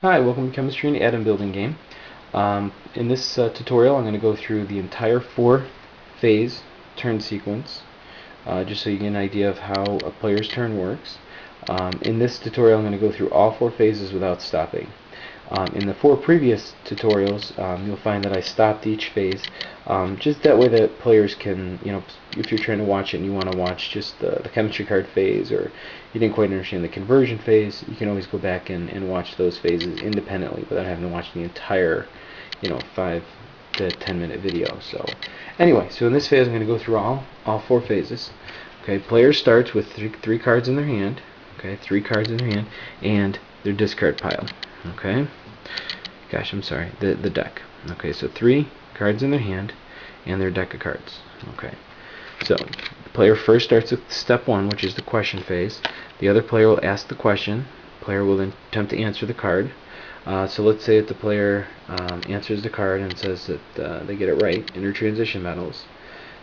Hi, welcome to Chemistry and Atom Building game. In this tutorial I'm going to go through the entire 4-phase turn sequence, just so you get an idea of how a player's turn works. In this tutorial I'm going to go through all 4 phases without stopping. In the 4 previous tutorials, you'll find that I stopped each phase, just that way that players can, if you're trying to watch it and you want to watch just the chemistry card phase, or you didn't quite understand the conversion phase, you can always go back and watch those phases independently without having to watch the entire, 5 to 10 minute video. So anyway, so in this phase I'm going to go through all 4 phases. Okay, player starts with three cards in their hand. Okay, 3 cards in their hand and their discard pile. Okay, gosh, I'm sorry, the deck. Okay, so 3 cards in their hand and their deck of cards. Okay, so the player first starts with step 1, which is the question phase. The other player will ask the question. The player will then attempt to answer the card. So let's say that the player answers the card and says that they get it right, inner transition metals.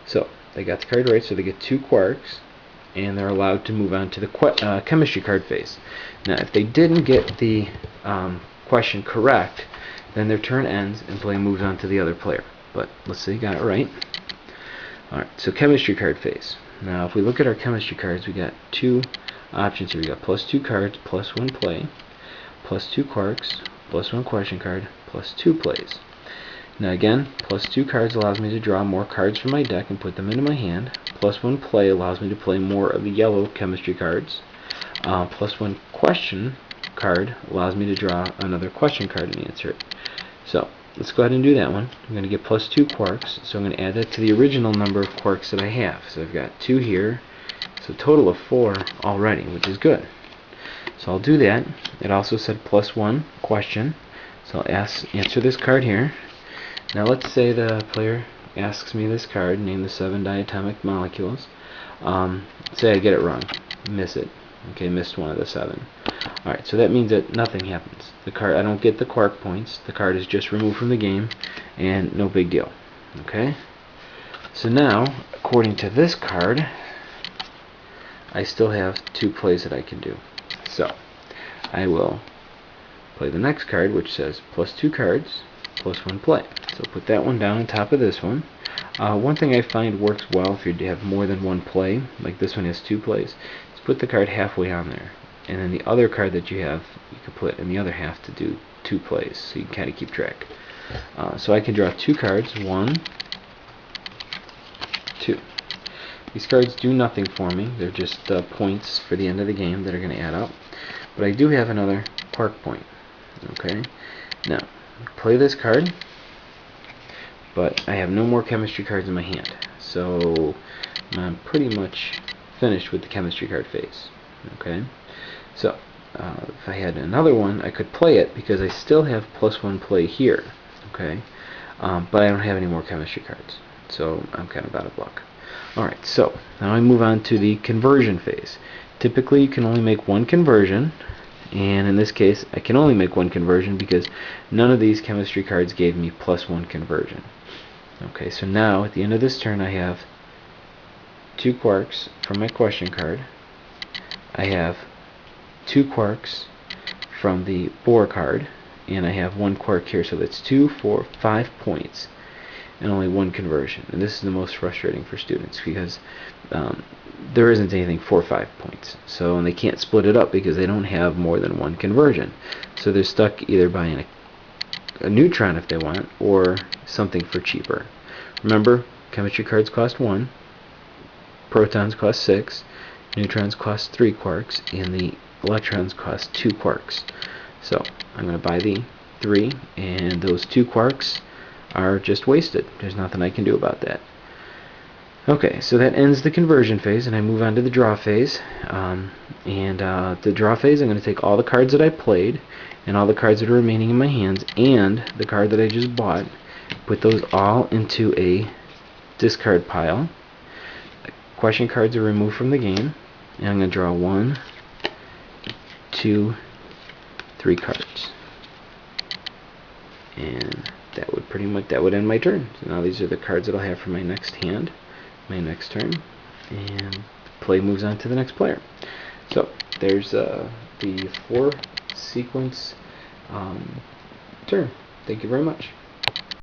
So they got the card right, so they get 2 quarks, and they're allowed to move on to the chemistry card phase. Now, if they didn't get the question correct, then their turn ends and play moves on to the other player. But let's say you got it right. Alright, so chemistry card phase. Now, if we look at our chemistry cards, we got 2 options here. We got +2 cards, +1 play, +2 quarks, +1 question card, +2 plays. Now again, +2 cards allows me to draw more cards from my deck and put them into my hand. +1 play allows me to play more of the yellow chemistry cards. +1 question card allows me to draw another question card and answer it. So let's go ahead and do that one. I'm going to get +2 quarks, so I'm going to add that to the original number of quarks that I have. So I've got 2 here, so a total of 4 already, which is good. So I'll do that. It also said +1 question, so I'll answer this card here. Now let's say the player asks me this card, name the 7 diatomic molecules. Say I get it wrong, miss it. Okay, missed one of the 7. Alright, so that means that nothing happens. The card, I don't get the quark points. The card is just removed from the game, and no big deal. Okay? So now, according to this card, I still have 2 plays that I can do. So I will play the next card, which says +2 cards, +1 play. So put that one down on top of this one. One thing I find works well if you have more than 1 play, like this one has 2 plays, is put the card halfway on there. And then the other card that you have, you can put in the other half to do 2 plays, so you can kind of keep track. So I can draw 2 cards, 1, 2. These cards do nothing for me. They're just points for the end of the game that are going to add up. But I do have another quark point. Okay, now play this card, but I have no more chemistry cards in my hand, so I'm pretty much finished with the chemistry card phase. Okay, so if I had another one, I could play it because I still have +1 play here. Okay, but I don't have any more chemistry cards, so I'm kind of out of luck. Alright, so now I move on to the conversion phase. Typically you can only make 1 conversion, and in this case I can only make 1 conversion because none of these chemistry cards gave me +1 conversion. Okay, so now at the end of this turn I have 2 quarks from my question card. I have 2 quarks from the Bohr card, and I have 1 quark here, so that's 2, 4, 5 points and only 1 conversion. And this is the most frustrating for students because there isn't anything 4 or 5 points, so and they can't split it up because they don't have more than 1 conversion, so they're stuck either buying a neutron if they want, or something for cheaper. Remember, chemistry cards cost 1, protons cost 6, neutrons cost 3 quarks, and the electrons cost 2 quarks. So I'm going to buy the 3, and those 2 quarks are just wasted. There's nothing I can do about that. Okay, so that ends the conversion phase, and I move on to the draw phase. The draw phase, I'm going to take all the cards that I played and all the cards that are remaining in my hands and the card that I just bought, put those all into a discard pile. Question cards are removed from the game, and I'm going to draw 1, 2, 3 cards. And that would end my turn. So now these are the cards that I'll have for my next hand, my next turn, and play moves on to the next player. So there's the 4 sequence turn. Thank you very much.